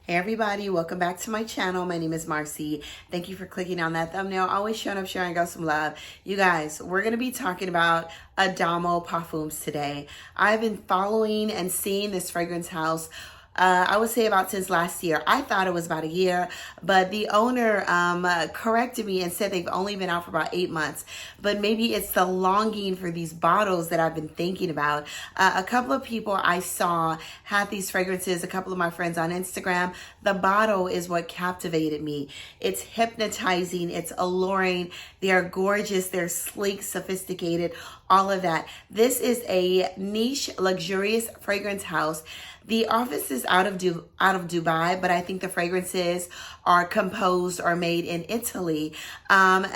Hey everybody, welcome back to my channel. My name is Marcy. Thank you for clicking on that thumbnail. Always showing up, sharing, got some love. You guys, we're going to be talking about ADAMO Parfums today. I've been following and seeing this fragrance house I would say about since last year. I thought it was about a year, but the owner corrected me and said they've only been out for about 8 months. But maybe it's the longing for these bottles that I've been thinking about. A couple of people I saw had these fragrances, a couple of my friends on Instagram. The bottle is what captivated me. It's hypnotizing, it's alluring, they're gorgeous, they're sleek, sophisticated, all of that. This is a niche, luxurious fragrance house. The office is out of Dubai, but I think the fragrances are composed or made in Italy.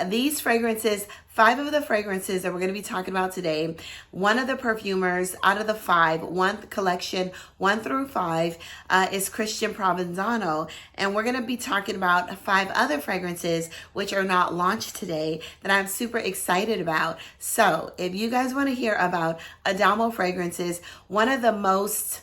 These fragrances, 5 of the fragrances that we're going to be talking about today, one of the perfumers out of the 5, one collection, 1 through 5, is Christian Provenzano. And we're going to be talking about 5 other fragrances, which are not launched today, that I'm super excited about. So if you guys want to hear about ADAMO fragrances, one of the most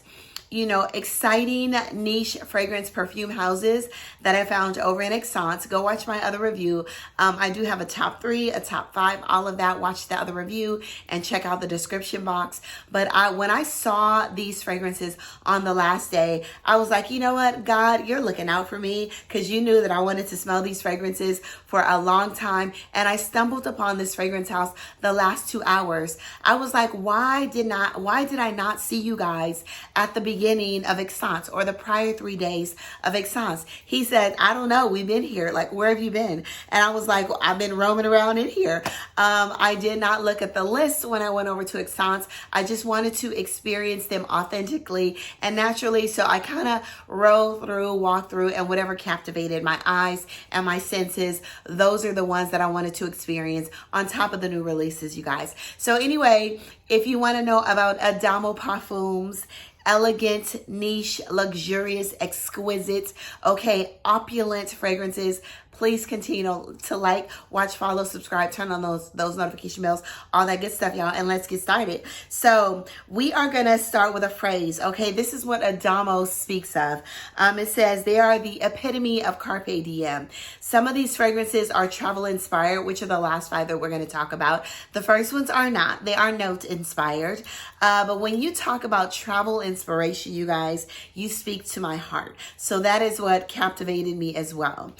exciting niche fragrance perfume houses that I found over in Esxence. Go watch my other review. I do have a top 3, a top 5, all of that. Watch the other review and check out the description box. But when I saw these fragrances on the last day, I was like, you know what, God, you're looking out for me, because you knew that I wanted to smell these fragrances for a long time. And I stumbled upon this fragrance house the last 2 hours. I was like, why did I not see you guys at the beginning of Esxence or the prior 3 days of Esxence? He said, I don't know, we've been here, like, where have you been? And I was like, well, I've been roaming around in here. I did not look at the list when I went over to Esxence. I just wanted to experience them authentically and naturally, so I kind of walked through, and whatever captivated my eyes and my senses, those are the ones that I wanted to experience on top of the new releases, you guys. So anyway, if you want to know about ADAMO Parfums, elegant, niche, luxurious, exquisite, opulent fragrances, please continue to like, watch, follow, subscribe, turn on those notification bells, all that good stuff, y'all, and let's get started. So we are going to start with a phrase, This is what ADAMO speaks of. It says they are the epitome of carpe diem. Some of these fragrances are travel inspired, which are the last 5 that we're going to talk about. The first ones are not. They are note inspired. But when you talk about travel inspiration, you guys, you speak to my heart. So that is what captivated me as well.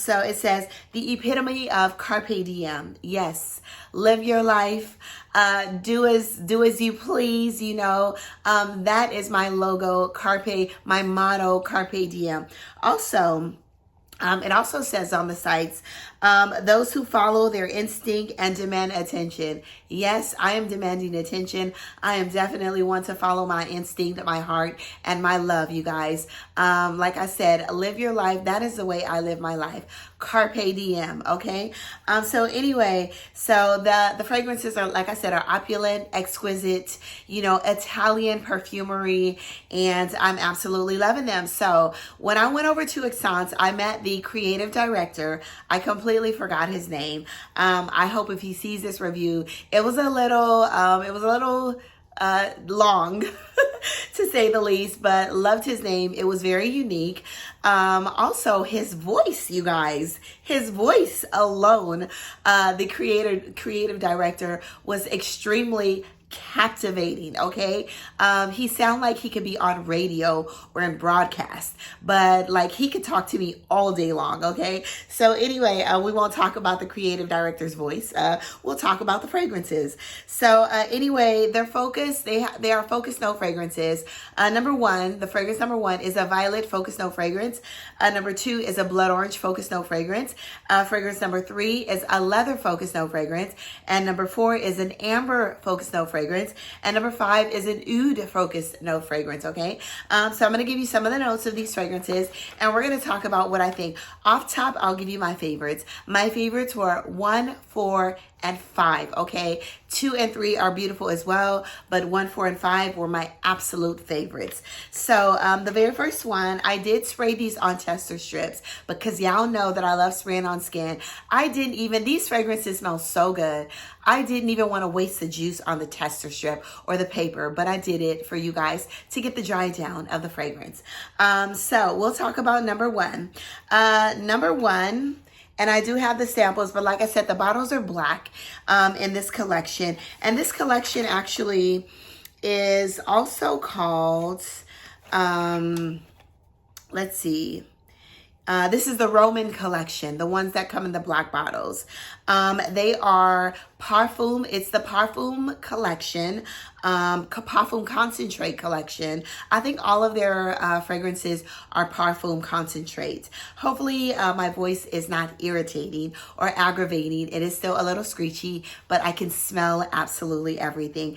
So it says the epitome of carpe diem. Yes, live your life. Do as you please. That is my logo, my motto, carpe diem. Also, it also says on the sites, those who follow their instinct and demand attention. Yes, I am demanding attention. I am definitely one to follow my instinct, my heart, and my love, you guys. Like I said, live your life. That is the way I live my life. Carpe diem, okay? So anyway, so the fragrances are, like I said, are opulent, exquisite, Italian perfumery, and I'm absolutely loving them. So when I went over to Esxence, I met the creative director. I completely forgot his name. I hope if he sees this review, it was a little long to say the least, but loved his name. It was very unique. Also his voice, you guys, his voice alone, the creative director was extremely captivating. He sounded like he could be on radio or in broadcast, but like he could talk to me all day long. So anyway, we won't talk about the creative director's voice. We'll talk about the fragrances. So anyway, their focus, they are focus note fragrances. The fragrance number 1 is a violet focus note fragrance. Number 2 is a blood orange focus note fragrance. Fragrance number 3 is a leather focus note fragrance, and number 4 is an amber focus note fragrance, and number 5 is an oud focus note fragrance. So I'm going to give you some of the notes of these fragrances, and we're going to talk about what I think. Off top, I'll give you my favorites. My favorites were 1, 4, and 5, okay? 2 and 3 are beautiful as well, but 1, 4, and 5 were my absolute favorites. So the very first one, I did spray these on tester strips because y'all know that I love spraying on skin. These fragrances smell so good. I didn't even want to waste the juice on the tester strip or the paper, but I did it for you guys to get the dry down of the fragrance. So we'll talk about number one. Number one, and I do have the samples, but like I said, the bottles are black in this collection. And this collection actually is also called, let's see. This is the Roman collection, the ones that come in the black bottles. They are Perfume. It's the Perfume collection, Perfume concentrate collection. I think all of their fragrances are Perfume concentrate. Hopefully my voice is not irritating or aggravating. It is still a little screechy, but I can smell absolutely everything.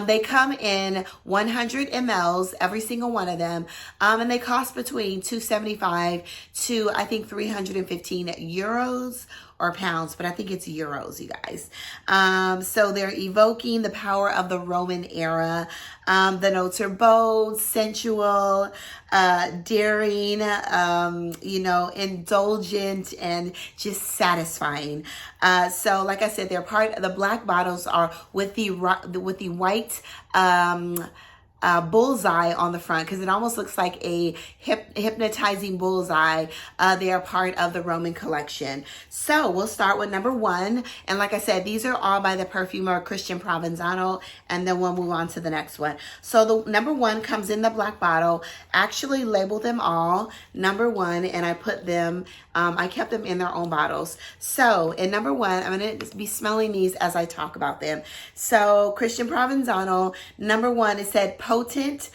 They come in 100 mLs, every single one of them, and they cost between $275 to I think 315 euros or pounds, but I think it's euros, you guys. So they're evoking the power of the Roman era. The notes are bold, sensual, daring, indulgent, and just satisfying. So like I said, the black bottles are with the white, bullseye on the front, because it almost looks like a hypnotizing bullseye. They are part of the Roman collection. So we'll start with number one. And like I said, these are all by the perfumer Christian Provenzano, and then we'll move on to the next one. So the number one comes in the black bottle. Actually labeled them all number one, and I put them, I kept them in their own bottles. So in number one, I'm going to be smelling these as I talk about them. So Christian Provenzano, number one, it said potent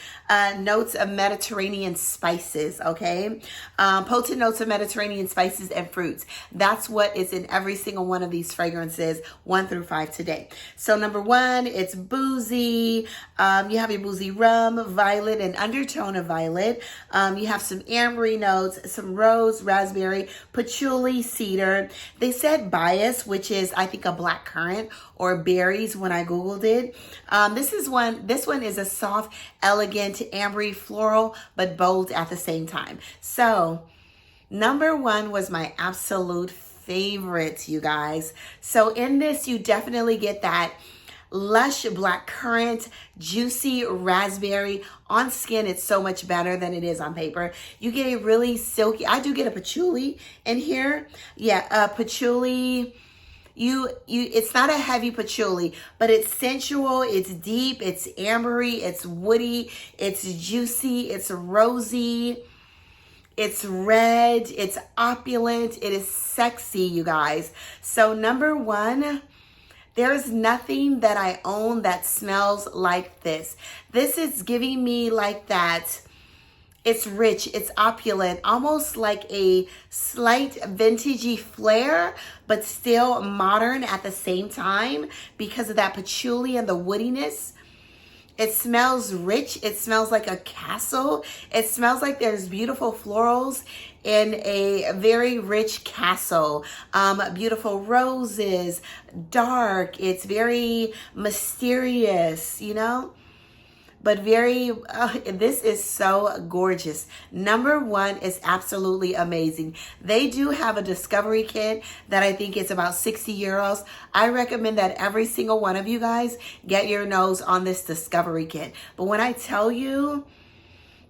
notes of Mediterranean spices, okay? Potent notes of Mediterranean spices and fruits. That's what is in every single one of these fragrances, 1 through 5 today. So number one, it's boozy. You have your boozy rum, violet, and undertone of violet. You have some ambery notes, some rose, raspberry, patchouli, cedar. They said bias, which is, I think, a black currant or berries when I Googled it. This one is a soft, elegant, ambery, floral, but bold at the same time. So number one was my absolute favorite, you guys. So in this, you definitely get that lush black currant, juicy raspberry. On skin, it's so much better than it is on paper. You get a really silky, I do get a patchouli in here. Yeah, patchouli. It's not a heavy patchouli, but it's sensual, it's deep, it's ambery, it's woody, it's juicy, it's rosy, it's red, it's opulent, it is sexy, you guys. So number one, there's nothing that I own that smells like this. This is giving me like that. It's rich, it's opulent, almost like a slight vintagey flair, but still modern at the same time because of that patchouli and the woodiness. It smells rich. It smells like a castle. It smells like there's beautiful florals in a very rich castle. Beautiful roses, dark. It's very mysterious, you know? But this is so gorgeous. Number one is absolutely amazing. They do have a discovery kit that I think is about 60 euros. I recommend that every single one of you guys get your nose on this discovery kit. But when I tell you,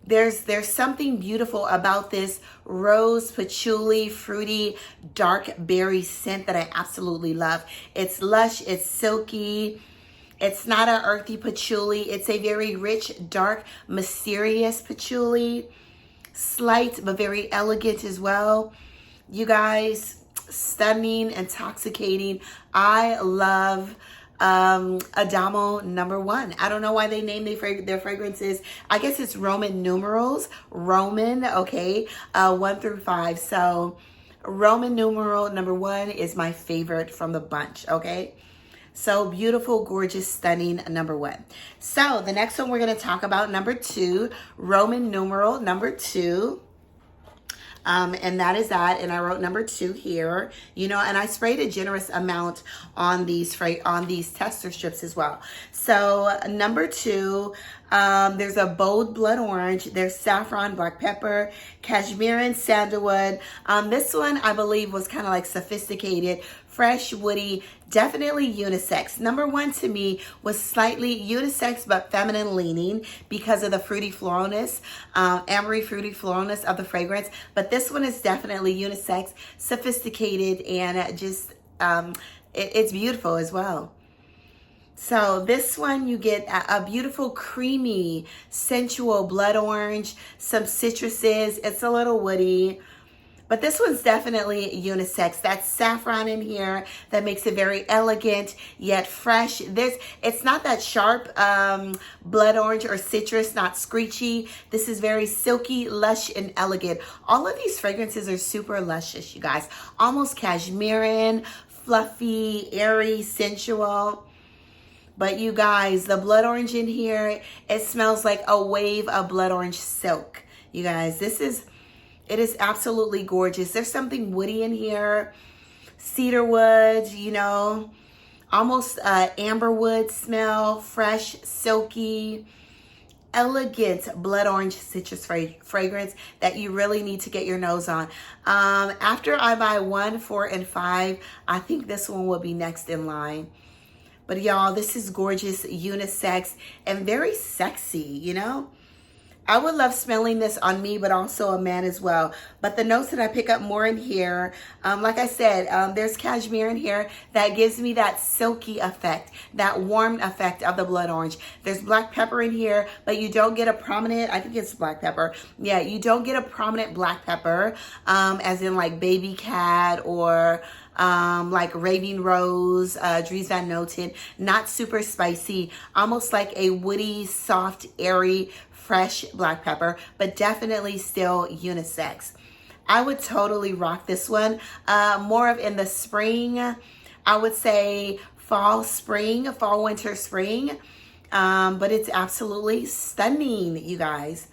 there's something beautiful about this rose, patchouli, fruity, dark berry scent that I absolutely love. It's lush, it's silky. It's not an earthy patchouli. It's a very rich, dark, mysterious patchouli. Slight, but very elegant as well. You guys, stunning, intoxicating. I love ADAMO number one. I don't know why they named their fragrances. I guess it's Roman numerals. Roman, okay, 1 through 5. So Roman numeral number one is my favorite from the bunch, okay? So beautiful, gorgeous, stunning, number one. So the next one we're going to talk about, number two, Roman numeral number two. And that is that. And I wrote number 2 here, you know, and I sprayed a generous amount on these tester strips as well. So number 2, there's a bold blood orange. There's saffron, black pepper, cashmere, sandalwood. This one I believe was kind of like sophisticated, fresh, woody, definitely unisex. Number 1 to me was slightly unisex but feminine leaning because of the fruity floralness, ambery fruity floralness of the fragrance. But this one is definitely unisex, sophisticated, and just it's beautiful as well. So this one, you get a beautiful, creamy, sensual blood orange, some citruses. It's a little woody. But this one's definitely unisex. That's saffron in here that makes it very elegant yet fresh. It's not that sharp blood orange or citrus, not screechy. This is very silky, lush, and elegant. All of these fragrances are super luscious, you guys. Almost cashmere, fluffy, airy, sensual. But you guys, the blood orange in here, it smells like a wave of blood orange silk. You guys, it is absolutely gorgeous. There's something woody in here. Cedar wood, you know, almost amber wood smell, fresh, silky, elegant blood orange citrus fragrance that you really need to get your nose on. After I buy 1, 4, and 5, I think this one will be next in line. But y'all, this is gorgeous, unisex, and very sexy, you know? I would love smelling this on me, but also a man as well. But the notes that I pick up more in here, like I said, there's cashmere in here that gives me that silky effect, that warm effect of the blood orange. There's black pepper in here, but you don't get a prominent, I think it's black pepper. Yeah, you don't get a prominent black pepper, as in like baby cat or like Raving Rose, Dries Van Noten. Not super spicy, almost like a woody, soft, airy, fresh black pepper, but definitely still unisex. I would totally rock this one. More of in the spring, I would say fall, winter, spring. But it's absolutely stunning, you guys.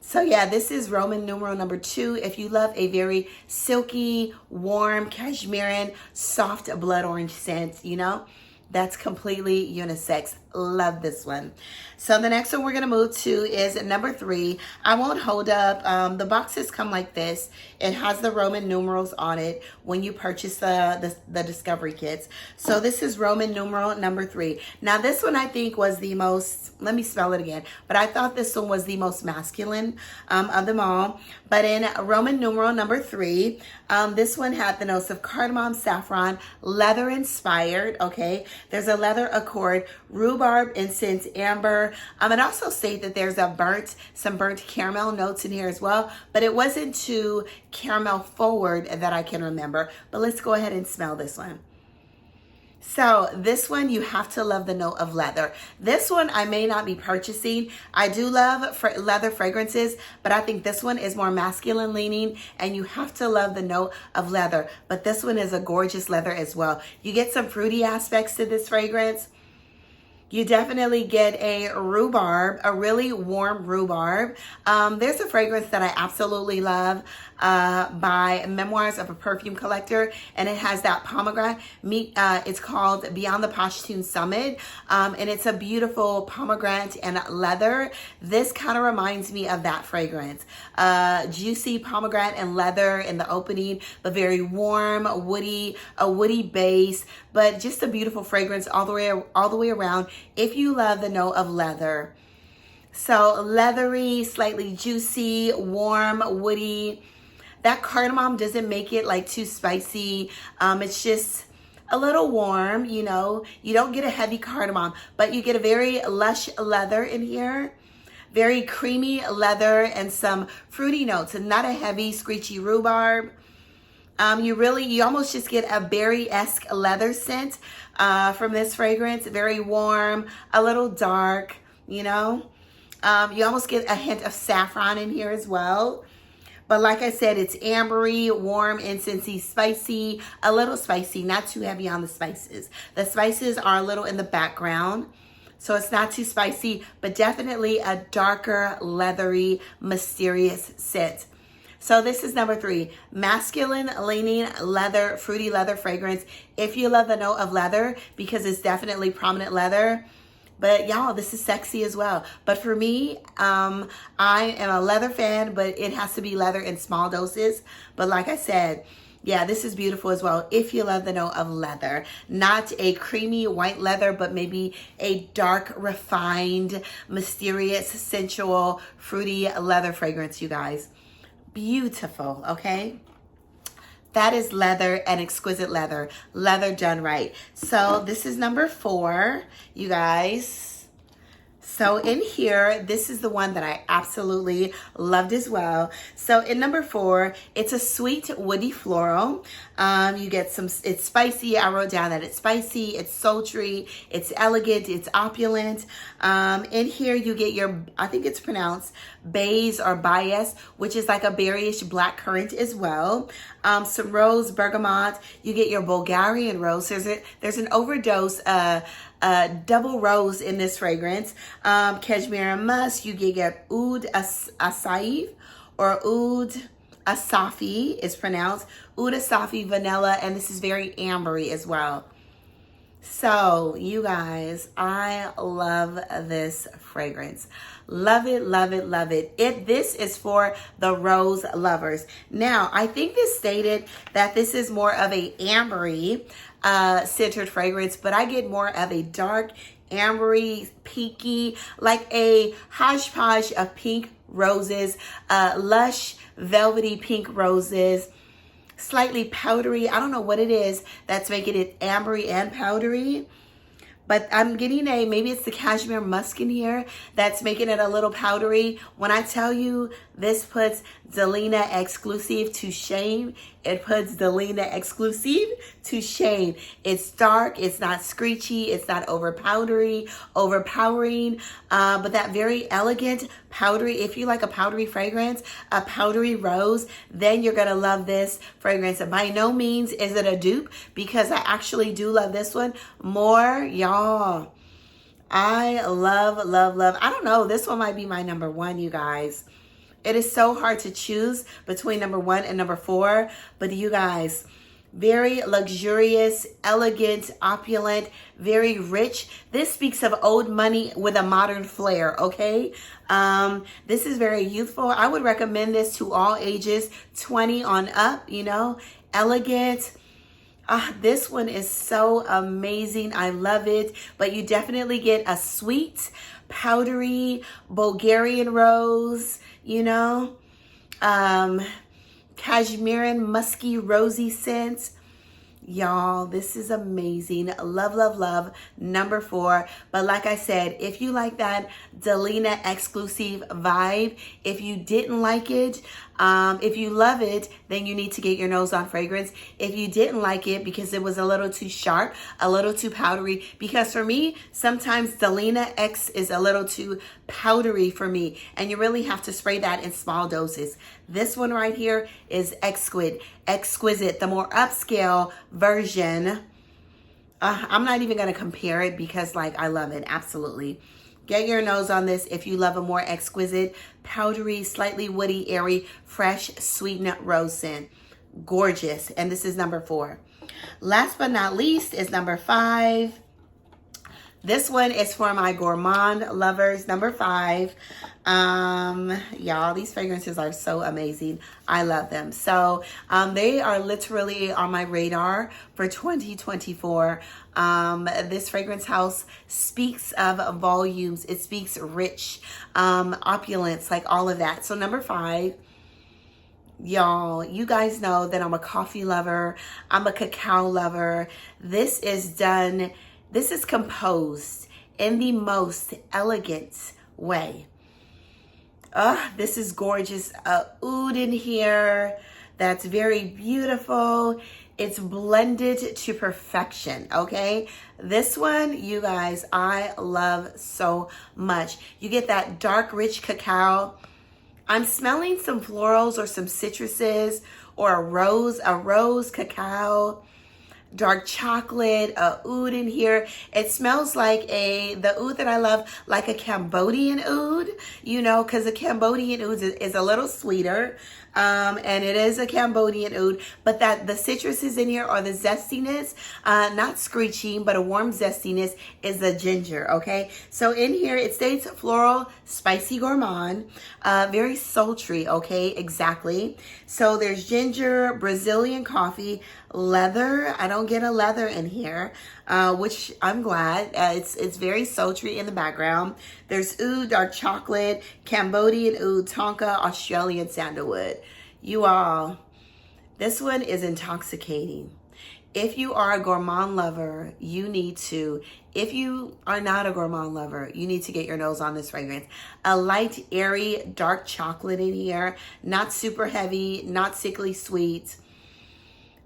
So yeah, this is Roman numeral number 2. If you love a very silky, warm, cashmere, soft blood orange scent, you know, that's completely unisex. Love this one. So the next one we're going to move to is number 3. I won't hold up. The boxes come like this. It has the Roman numerals on it when you purchase the discovery kits. So this is Roman numeral number 3. Now this one I think was the most, let me spell it again, but I thought this one was the most masculine of them all. But in Roman numeral number 3, this one had the notes of cardamom, saffron, leather inspired, okay? There's a leather accord, rhubarb, incense, amber. It also states that there's some burnt caramel notes in here as well, but it wasn't too caramel forward that I can remember. But let's go ahead and smell this one. So this one, you have to love the note of leather. This one I may not be purchasing. I do love leather fragrances, but I think this one is more masculine leaning, and you have to love the note of leather. But this one is a gorgeous leather as well. You get some fruity aspects to this fragrance. You definitely get a rhubarb, a really warm rhubarb. There's a fragrance that I absolutely love by Memoirs of a Perfume Collector, and it has that pomegranate. It's called Beyond the Pashtun Summit, and it's a beautiful pomegranate and leather. This kind of reminds me of that fragrance. Juicy pomegranate and leather in the opening, but very warm, woody, a woody base, but just a beautiful fragrance all the way around. If you love the note of leather. So leathery, slightly juicy, warm, woody. That cardamom doesn't make it like too spicy. It's just a little warm, you know. You don't get a heavy cardamom, but you get a very lush leather in here. Very creamy leather and some fruity notes, and not a heavy, screechy rhubarb. You almost just get a berry-esque leather scent from this fragrance. Very warm, a little dark, you know. You almost get a hint of saffron in here as well. But like I said, it's ambery, warm, incensey, spicy, a little spicy, not too heavy on the spices. The spices are a little in the background, so it's not too spicy, but definitely a darker, leathery, mysterious scent. So this is number 3, masculine leaning leather, fruity leather fragrance. If you love the note of leather, because it's definitely prominent leather, but y'all, this is sexy as well. But for me, I am a leather fan, but it has to be leather in small doses. But like I said, yeah, this is beautiful as well. If you love the note of leather, not a creamy white leather, but maybe a dark, refined, mysterious, sensual, fruity leather fragrance, you guys. Beautiful, okay? That is leather and exquisite leather. Leather done right. So this is number 4, you guys. So in here, this is the one that I absolutely loved as well. So in number 4, it's a sweet woody floral. You get some, it's spicy. I wrote down that it's spicy, it's sultry, it's elegant, it's opulent. In here you get your, I think it's pronounced bays or bias, which is like a berryish black currant as well. Some rose, bergamot. You get your Bulgarian rose. There's an overdose, double rose in this fragrance. Cashmere musk. You get your oud asaif or oud asafi is pronounced. Oud asafi vanilla, and this is very ambery as well. So you guys, I love this fragrance. Love it, love it, love it. This is for the rose lovers. Now, I think this stated that this is more of a ambery centered fragrance, but I get more of a dark, ambery, pinky, like a hodgepodge of pink roses, lush, velvety pink roses, slightly powdery. I don't know what it is that's making it ambery and powdery, but I'm getting maybe it's the cashmere musk in here that's making it a little powdery. When I tell you this puts Delina exclusive to shame, it puts Delina exclusive to shame. It's dark, it's not screechy, it's not overpowering, but that very elegant powdery. If you like a powdery fragrance, a powdery rose, then you're gonna love this fragrance. By no means is it a dupe, because I actually do love this one more, y'all. I love, love, love. I don't know, this one might be my number 1, you guys. It is so hard to choose between number 1 and number 4, but you guys, very luxurious, elegant, opulent, very rich. This speaks of old money with a modern flair, okay? This is very youthful. I would recommend this to all ages, 20 on up, you know, elegant. This one is so amazing. I love it, but you definitely get a sweet, powdery Bulgarian rose, you know, cashmere musky rosy scent. Y'all, this is amazing. Love, love, love. Number 4. But like I said, if you like that Delina exclusive vibe, if you didn't like it, if you love it, then you need to get your nose on fragrance. If you didn't like it because it was a little too sharp, a little too powdery, because for me, sometimes Delina X is a little too powdery for me, and you really have to spray that in small doses. This one right here is exquisite, the more upscale version. I'm not even going to compare it because, like, I love it. Absolutely. Get your nose on this if you love a more exquisite, powdery, slightly woody, airy, fresh, sweetened rose scent. Gorgeous. And this is number 4. Last but not least is number 5. This one is for my gourmand lovers. Number 5. Y'all, these fragrances are so amazing. I love them. So they are literally on my radar for 2024. This fragrance house speaks of volumes. It speaks rich, opulence, like all of that. So number 5, y'all, you guys know that I'm a coffee lover. I'm a cacao lover. This is composed in the most elegant way. This is gorgeous. Oud in here. That's very beautiful. It's blended to perfection, okay? This one, you guys, I love so much. You get that dark, rich cacao. I'm smelling some florals or some citruses or a rose cacao. Dark chocolate, oud in here. It smells like the oud that I love, like a Cambodian oud, you know, because the Cambodian oud is a little sweeter. And it is a Cambodian oud, but that the citruses in here are the zestiness, not screeching, but a warm zestiness is the ginger, okay? So in here, it states floral, spicy gourmand, very sultry, okay? Exactly. So there's ginger, Brazilian coffee, leather. I don't get a leather in here, which I'm glad. It's very sultry in the background. There's oud, dark chocolate, Cambodian oud, tonka, Australian sandalwood. You all, this one is intoxicating. If you are a gourmand lover, you need to. If you are not a gourmand lover, you need to get your nose on this fragrance. A light, airy, dark chocolate in here. Not super heavy, not sickly sweet.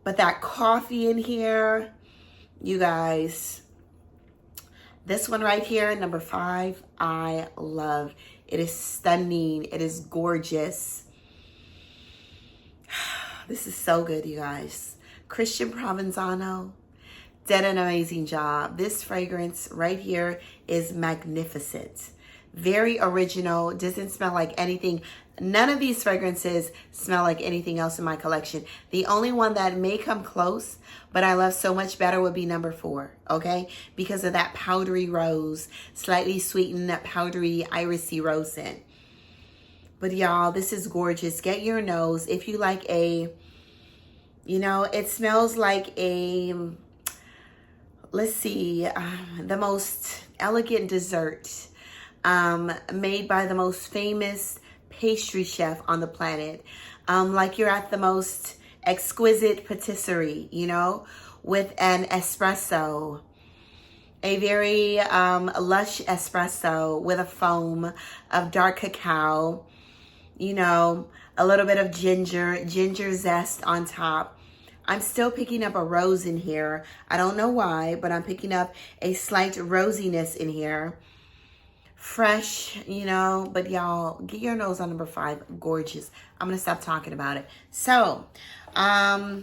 But that coffee in here, you guys. This one right here, number 5, I love. It is stunning. It is gorgeous. This is so good, you guys. Christian Provenzano did an amazing job. This fragrance right here is magnificent. Very original, doesn't smell like anything. None of these fragrances smell like anything else in my collection. The only one that may come close, but I love so much better, would be number 4, okay? Because of that powdery rose, slightly sweetened, that powdery irisy rose scent. But y'all, this is gorgeous. Get your nose. If you like a, you know, it smells like a, let's see, the most elegant dessert made by the most famous pastry chef on the planet. Like you're at the most exquisite patisserie, you know, with an espresso, a very lush espresso with a foam of dark cacao, you know, a little bit of ginger zest on top. I'm still picking up a rose in here. I don't know why, but I'm picking up a slight rosiness in here. Fresh, you know, but y'all, get your nose on number 5. Gorgeous. I'm going to stop talking about it. So, I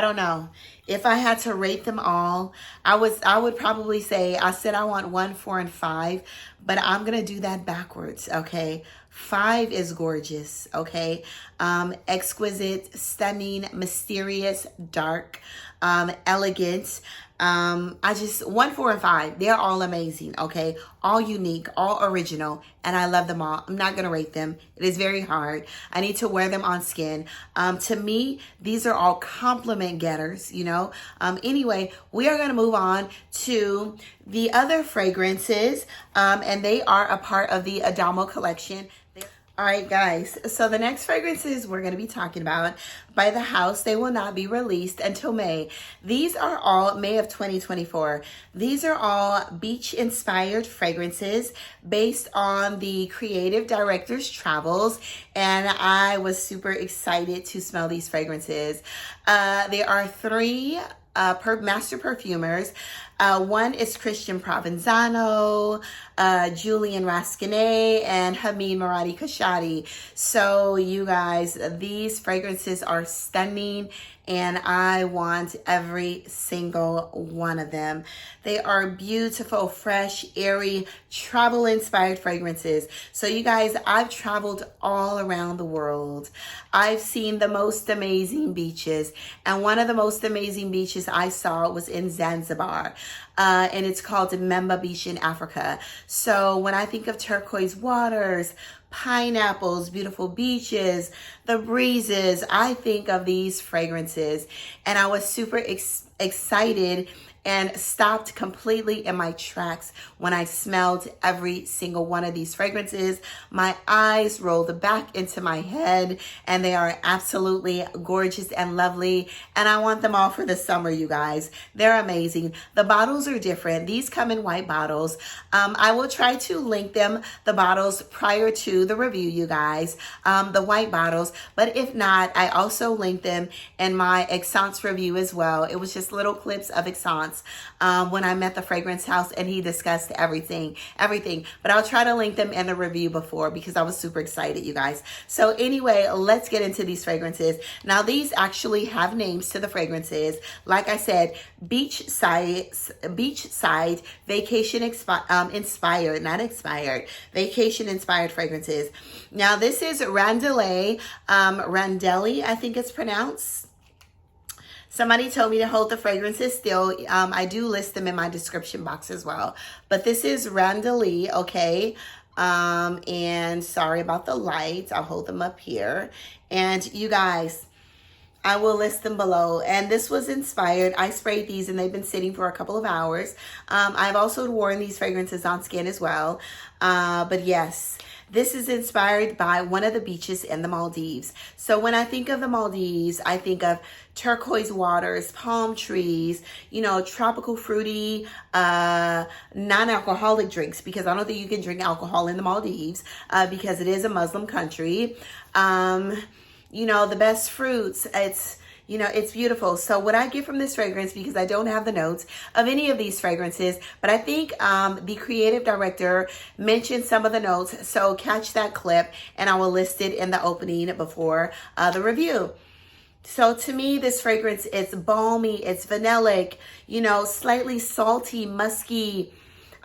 don't know. If I had to rate them all, I would probably say, I said I want 1, 4, and 5, but I'm going to do that backwards, okay? 5 is gorgeous, okay? Exquisite, stunning, mysterious, dark, elegant. 1, 4, and 5, they're all amazing, okay? All unique, all original, and I love them all. I'm not gonna rate them. It is very hard. I need to wear them on skin. To me, these are all compliment getters, you know? Anyway, we are gonna move on to the other fragrances, and they are a part of the ADAMO collection. All right, guys, so the next fragrances we're going to be talking about by the house, they will not be released until May. These are all May of 2024. These are all beach-inspired fragrances based on the creative director's travels, and I was super excited to smell these fragrances. There are 3 master perfumers. One is Christian Provenzano, Julian Rasquinet, and Hamid Maradi Khashadi. So you guys, these fragrances are stunning, and I want every single one of them. They are beautiful, fresh, airy, travel-inspired fragrances. So you guys, I've traveled all around the world. I've seen the most amazing beaches, and one of the most amazing beaches I saw was in Zanzibar. And it's called Memba Beach in Africa. So when I think of turquoise waters, pineapples, beautiful beaches, the breezes, I think of these fragrances. And I was super excited and stopped completely in my tracks when I smelled every single one of these fragrances. My eyes rolled back into my head, and they are absolutely gorgeous and lovely, and I want them all for the summer, you guys. They're amazing. The bottles are different. These come in white bottles. I will try to link them, the bottles, prior to the review, you guys, the white bottles, but if not, I also link them in my Esxence review as well. It was just little clips of Esxence when I met the fragrance house, and he discussed everything, but I'll try to link them in the review before, because I was super excited, you guys. So anyway, let's get into these fragrances. Now, these actually have names to the fragrances. Like I said, beachside vacation inspired, not expired, vacation inspired fragrances. Now, this is Randelay Randelli, I think it's pronounced. Somebody told me to hold the fragrances still. I do list them in my description box as well. But this is Randelli, okay? And sorry about the lights. I'll hold them up here. And you guys, I will list them below. And this was inspired. I sprayed these and they've been sitting for a couple of hours. I've also worn these fragrances on skin as well. But yes, this is inspired by one of the beaches in the Maldives. So when I think of the Maldives, I think of turquoise waters, palm trees, you know, tropical fruity, non-alcoholic drinks, because I don't think you can drink alcohol in the Maldives because it is a Muslim country. You know, the best fruits. It's, you know, it's beautiful. So what I get from this fragrance, because I don't have the notes of any of these fragrances, but I think the creative director mentioned some of the notes. So catch that clip and I will list it in the opening before the review. So to me, this fragrance, it's balmy, it's vanillic, you know, slightly salty, musky.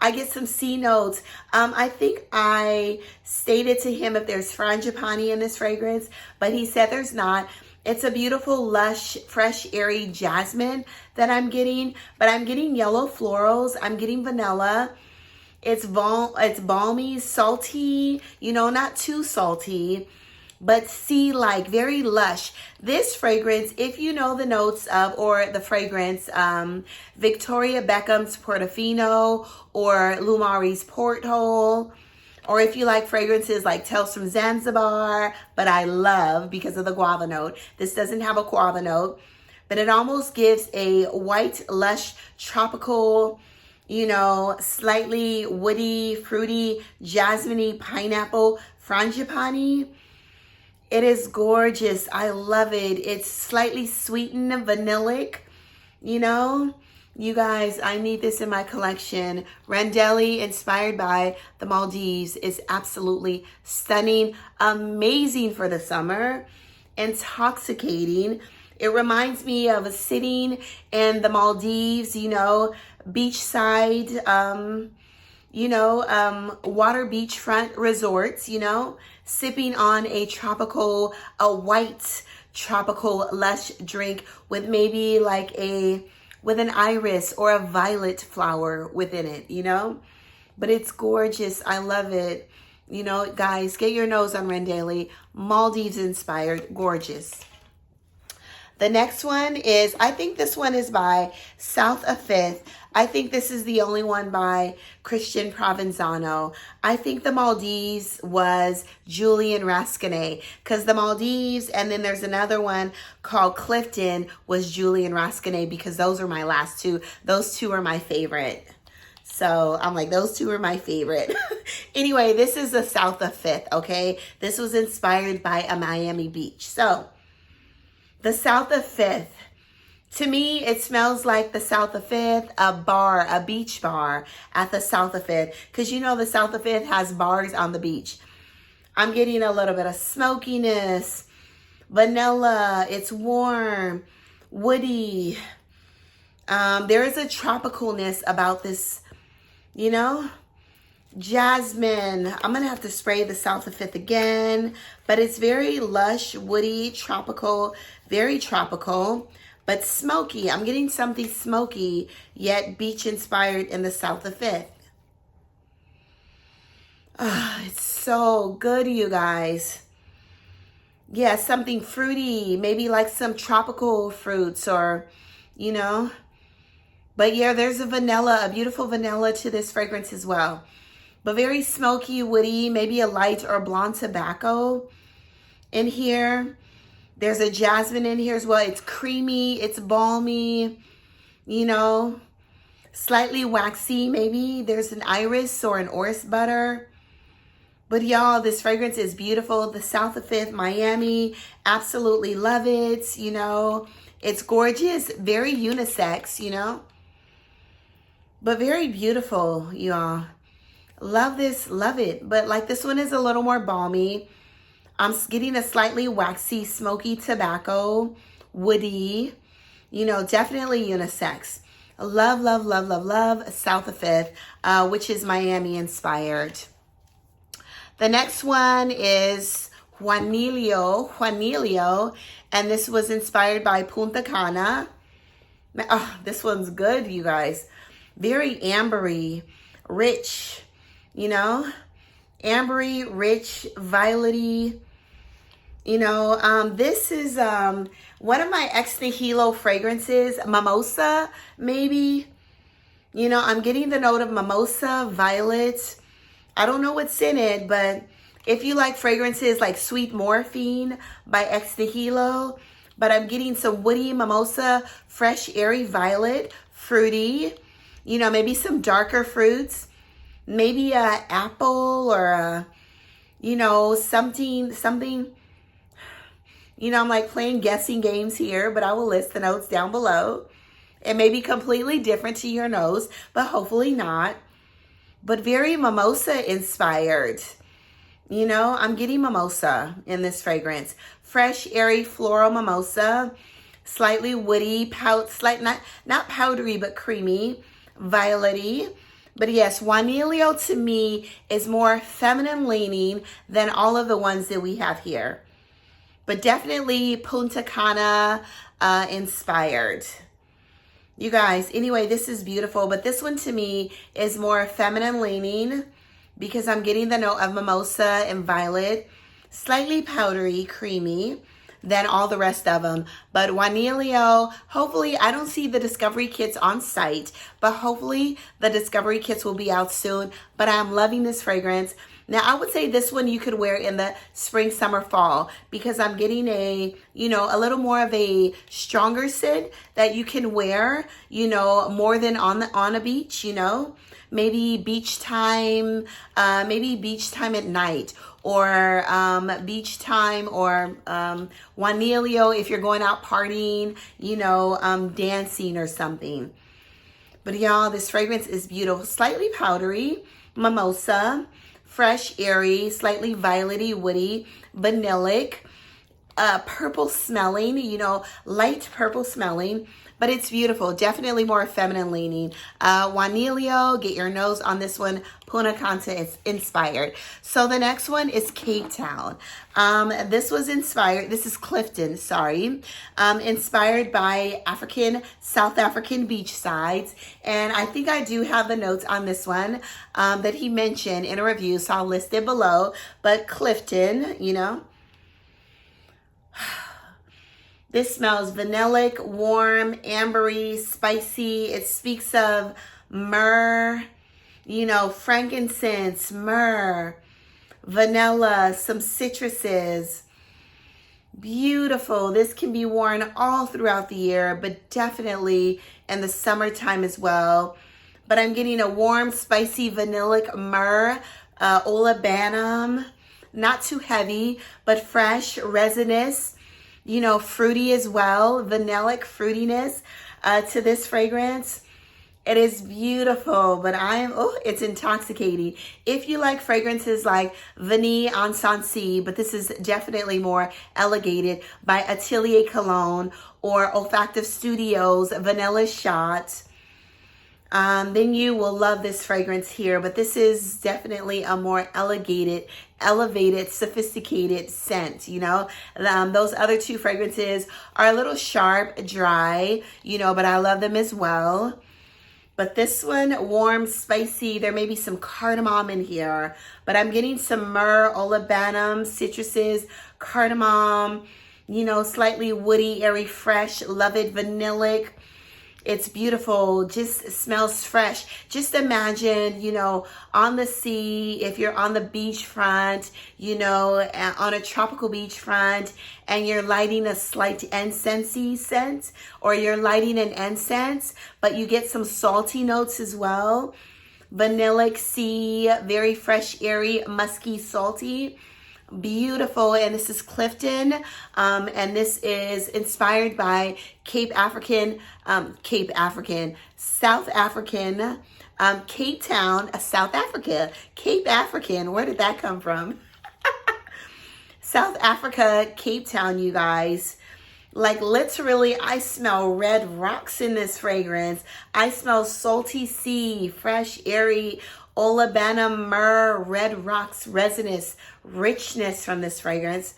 I get some C notes. I think I stated to him if there's frangipani in this fragrance, but he said there's not. It's a beautiful, lush, fresh, airy jasmine that I'm getting, but I'm getting yellow florals. I'm getting vanilla. It's balmy, salty, you know, not too salty, but sea-like, very lush. This fragrance, if you know the notes of, or the fragrance, Victoria Beckham's Portofino or Lumari's Porthole, or if you like fragrances like Tales from Zanzibar, but I love because of the guava note. This doesn't have a guava note, but it almost gives a white, lush, tropical, you know, slightly woody, fruity, jasmine-y, pineapple, frangipani. It is gorgeous. I love it. It's slightly sweetened, vanillic, you know. You guys, I need this in my collection. Randelli, inspired by the Maldives, is absolutely stunning, amazing for the summer, intoxicating. It reminds me of sitting in the Maldives, you know, beachside, you know, water beachfront resorts, you know, sipping on a tropical, a white tropical lush drink with maybe like with an iris or a violet flower within it, you know, but it's gorgeous. I love it. You know, guys, get your nose on Randelli, Maldives inspired, gorgeous. The next one is, I think this one is by South of Fifth. I think this is the only one by Christian Provenzano. I think the Maldives was Julian Rasconnay, because the Maldives, and then there's another one called Clifton, was Julian Rasconnay, because those are my last two. Those two are my favorite. So I'm like, those two are my favorite. Anyway, this is the South of Fifth, okay? This was inspired by a Miami beach. So the South of Fifth, to me, it smells like the South of Fifth, a bar, a beach bar at the South of Fifth. Because you know the South of Fifth has bars on the beach. I'm getting a little bit of smokiness, vanilla, it's warm, woody. There is a tropicalness about this, you know. Jasmine, I'm going to have to spray the South of Fifth again. But it's very lush, woody, tropical, very tropical. But smoky. I'm getting something smoky, yet beach inspired in the South of Fifth. Oh, it's so good, you guys. Yeah, something fruity, maybe like some tropical fruits or, you know. But yeah, there's a vanilla, a beautiful vanilla to this fragrance as well. But very smoky, woody, maybe a light or blonde tobacco in here. There's a jasmine in here as well. It's creamy, it's balmy, you know, slightly waxy maybe. There's an iris or an orris butter. But y'all, this fragrance is beautiful. The South of Fifth, Miami, absolutely love it, you know. It's gorgeous, very unisex, you know. But very beautiful, y'all. Love this, love it. But like this one is a little more balmy. I'm getting a slightly waxy, smoky tobacco, woody, you know, definitely unisex. Love, love, love, love, love South of Fifth, which is Miami inspired. The next one is, Juanillo, and this was inspired by Punta Cana. Oh, this one's good, you guys. Very ambery, rich, you know, ambery, rich, violety. You know, this is one of my ex nihilo fragrances, mimosa, maybe. You know, I'm getting the note of mimosa, violet. I don't know what's in it, but if you like fragrances like Sweet Morphine by Ex Nihilo, but I'm getting some woody mimosa, fresh, airy violet, fruity, you know, maybe some darker fruits, maybe a apple or a, you know, something, you know, I'm like playing guessing games here, but I will list the notes down below. It may be completely different to your nose, but hopefully not. But very mimosa inspired. You know, I'm getting mimosa in this fragrance. Fresh, airy, floral mimosa. Slightly woody, not powdery, but creamy. Violet-y. But yes, Juanillo to me is more feminine leaning than all of the ones that we have here. But definitely Punta Cana inspired. You guys, anyway, this is beautiful, but this one to me is more feminine leaning because I'm getting the note of mimosa and violet, slightly powdery, creamy than all the rest of them. But Juanillo, hopefully, I don't see the discovery kits on site, but hopefully the discovery kits will be out soon. But I'm loving this fragrance. Now, I would say this one you could wear in the spring, summer, fall because I'm getting a, you know, a little more of a stronger scent that you can wear, you know, more than on a beach, you know, maybe beach time at night, or beach time, or Juanillo if you're going out partying, you know, dancing or something. But y'all, this fragrance is beautiful. Slightly powdery, mimosa, fresh, airy, slightly violety, woody, vanillic, purple smelling, you know, light purple smelling, but it's beautiful. Definitely more feminine leaning. Juanillo, get your nose on this one. Punta Cana is inspired. So the next one is Cape Town. This is Clifton, sorry. Inspired by South African beach sides. And I think I do have the notes on this one that he mentioned in a review, so I'll list it below. But Clifton, you know. This smells vanillic, warm, ambery, spicy. It speaks of myrrh, you know, frankincense, myrrh, vanilla, some citruses. Beautiful. This can be worn all throughout the year, but definitely in the summertime as well. But I'm getting a warm, spicy, vanillic myrrh, olibanum. Not too heavy, but fresh, resinous, you know, fruity as well, vanillic fruitiness to this fragrance. It is beautiful, but it's intoxicating. If you like fragrances like Vanille Encens, but this is definitely more elevated by Atelier Cologne or Olfactive Studios Vanilla Shot, then you will love this fragrance here. But this is definitely a more elevated, sophisticated scent, you know. Those other two fragrances are a little sharp, dry, you know, but I love them as well. But this one, warm, spicy, there may be some cardamom in here, but I'm getting some myrrh, olibanum, citruses, cardamom, you know, slightly woody, airy, fresh, loved, vanillic. It's beautiful, just smells fresh. Just imagine, you know, on the sea, if you're on the beachfront, you know, on a tropical beachfront, and you're lighting a slight incensey scent, or you're lighting an incense, but you get some salty notes as well. Vanillic sea, very fresh, airy, musky, salty. Beautiful. And this is Clifton, and this is inspired by Cape Town, South Africa. Cape African, where did that come from? South Africa, Cape Town, you guys. Like literally, I smell red rocks in this fragrance. I smell salty sea, fresh, airy, Olibanum, myrrh, red rocks, resinous richness from this fragrance.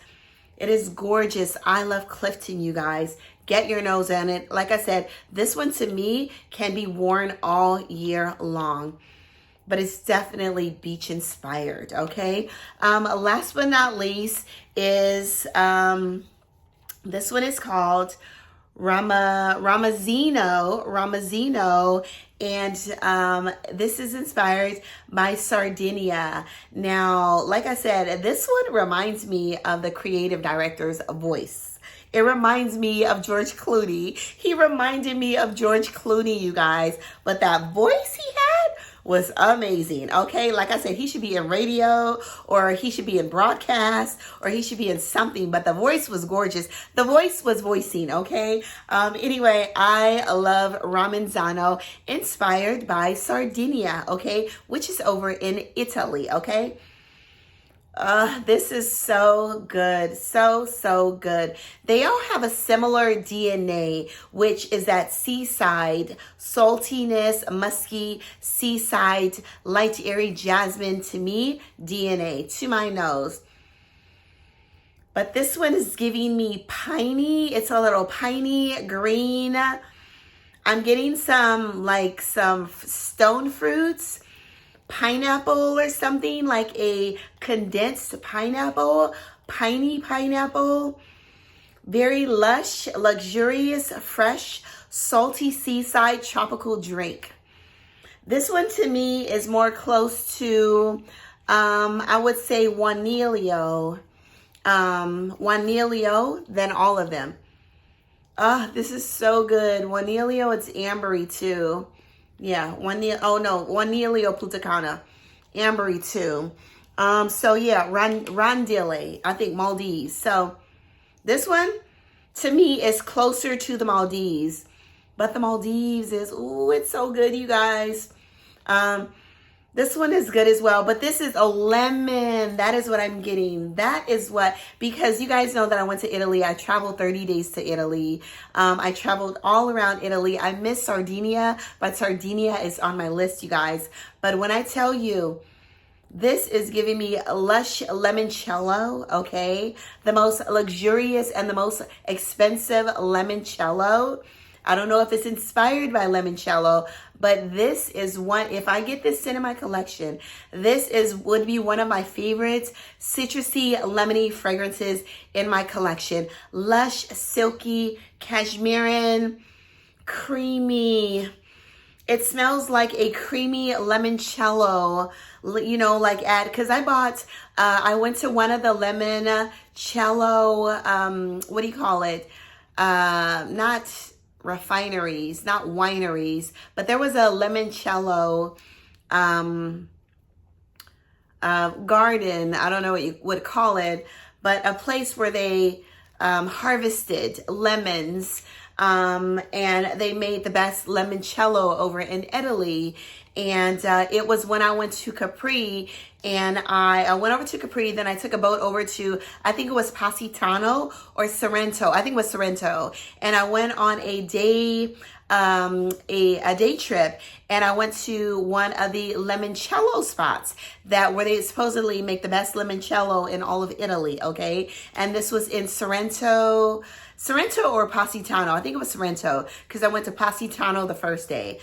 It is gorgeous. I love Clifton, you guys. Get your nose on it. Like I said, this one to me can be worn all year long, but it's definitely beach inspired, okay? Last but not least is, this one is called Ramazino, and this is inspired by Sardinia. Now, like I said, this one reminds me of the creative director's voice. It reminds me of George Clooney. He reminded me of George Clooney, you guys, but that voice he had was amazing, okay? Like I said, he should be in radio, or he should be in broadcast, or he should be in something, but the voice was gorgeous. The voice was voicing, okay? Anyway, I love Ramanzano, inspired by Sardinia, okay? Which is over in Italy, okay? This is so good. So good. They all have a similar DNA, which is that seaside saltiness, musky, seaside, light, airy jasmine, to me, DNA, to my nose. But this one is giving me piney. It's a little piney green. I'm getting some stone fruits, pineapple or something, like a condensed pineapple, piney pineapple. Very lush, luxurious, fresh, salty seaside tropical drink. This one to me is more close to, I would say Juanillo than all of them. This is so good. Juanillo, it's ambery too. Yeah, Juanillo Plutacana, ambery too. So yeah, Rondile, I think Maldives. So this one, to me, is closer to the Maldives. But the Maldives is, ooh, it's so good, you guys. This one is good as well. But this is a lemon. That is what I'm getting. That is what, because you guys know that I went to Italy. I traveled 30 days to Italy. I traveled all around Italy. I miss Sardinia, but Sardinia is on my list, you guys. But when I tell you, this is giving me lush limoncello, okay? The most luxurious and the most expensive limoncello. I don't know if it's inspired by limoncello, but this is one, if I get this in my collection, this would be one of my favorite citrusy, lemony fragrances in my collection. Lush, silky, cashmere, creamy. It smells like a creamy limoncello, you know, like because I went to one of the limoncello, what do you call it? Not refineries, not wineries, but there was a limoncello garden. I don't know what you would call it, but a place where they harvested lemons, and they made the best limoncello over in Italy. And it was when I went to Capri, and I went over to Capri, then I took a boat over to, I think it was Positano or Sorrento. I think it was Sorrento. And I went on a day, a day trip, and I went to one of the limoncello spots where they supposedly make the best limoncello in all of Italy, okay? And this was in Sorrento or Positano. I think it was Sorrento, because I went to Positano the first day.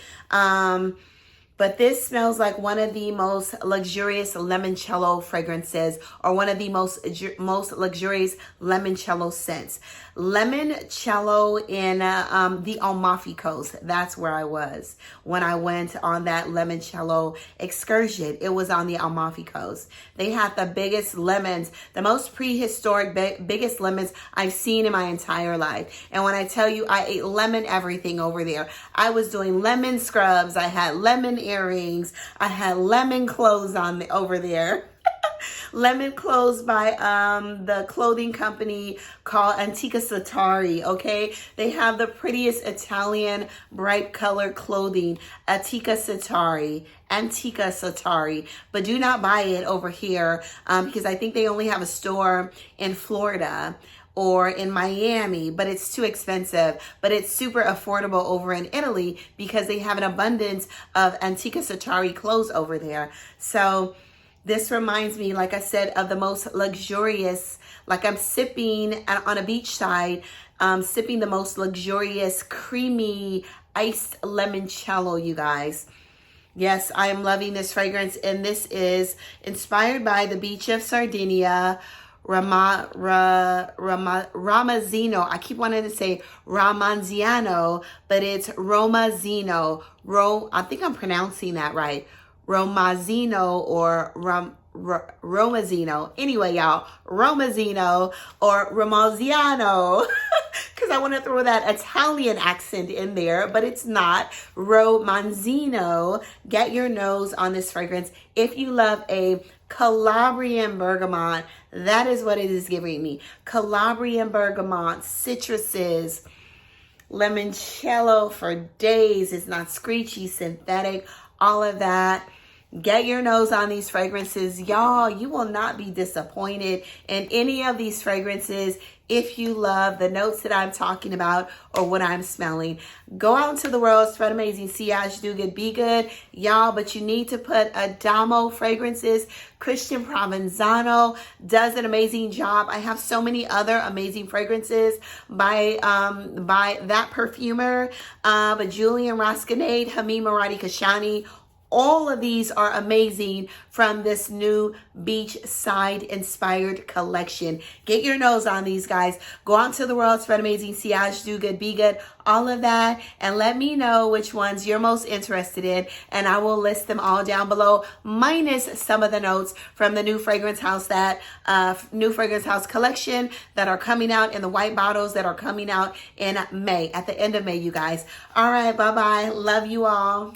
But this smells like one of the most luxurious limoncello fragrances, or one of the most luxurious limoncello scents. Limoncello in the Amalfi Coast. That's where I was when I went on that limoncello excursion. It was on the Amalfi Coast. They had the biggest lemons, the most prehistoric, biggest lemons I've seen in my entire life. And when I tell you, I ate lemon everything over there. I was doing lemon scrubs. I had lemon earrings. I had lemon clothes on over there. Lemon clothes by the clothing company called Antica Satari, okay? They have the prettiest Italian bright color clothing, Antica Satari. But do not buy it over here because I think they only have a store in Florida or in Miami, but it's too expensive. But it's super affordable over in Italy because they have an abundance of Antica Satari clothes over there. So this reminds me, like I said, of the most luxurious, like I'm sipping on a beachside, sipping the most luxurious, creamy, iced limoncello, you guys. Yes, I am loving this fragrance, and this is inspired by the beach of Sardinia, Ramazzino. I keep wanting to say Ramanziano, but it's Romazzino. I think I'm pronouncing that right. Romazzino or Romazzino. Anyway, y'all, Romazzino or Romaziano. Because I want to throw that Italian accent in there, but it's not. Romanzino. Get your nose on this fragrance. If you love a Calabrian bergamot, that is what it is giving me. Calabrian bergamot, citruses, limoncello for days. It's not screechy, synthetic, all of that. Get your nose on these fragrances. Y'all, you will not be disappointed in any of these fragrances if you love the notes that I'm talking about or what I'm smelling. Go out into the world, spread amazing, sillage, do good, be good, y'all, but you need to put ADAMO fragrances. Christian Provenzano does an amazing job. I have so many other amazing fragrances by that perfumer, but Julian Raskinade, Hamid Maradi Kashani. All of these are amazing from this new beachside inspired collection. Get your nose on these, guys. Go out to the world, spread amazing, sillage, do good, be good, all of that. And let me know which ones you're most interested in. And I will list them all down below, minus some of the notes from the new Fragrance House, new Fragrance House collection that are coming out in the white bottles that are coming out in May, at the end of May, you guys. All right, bye-bye. Love you all.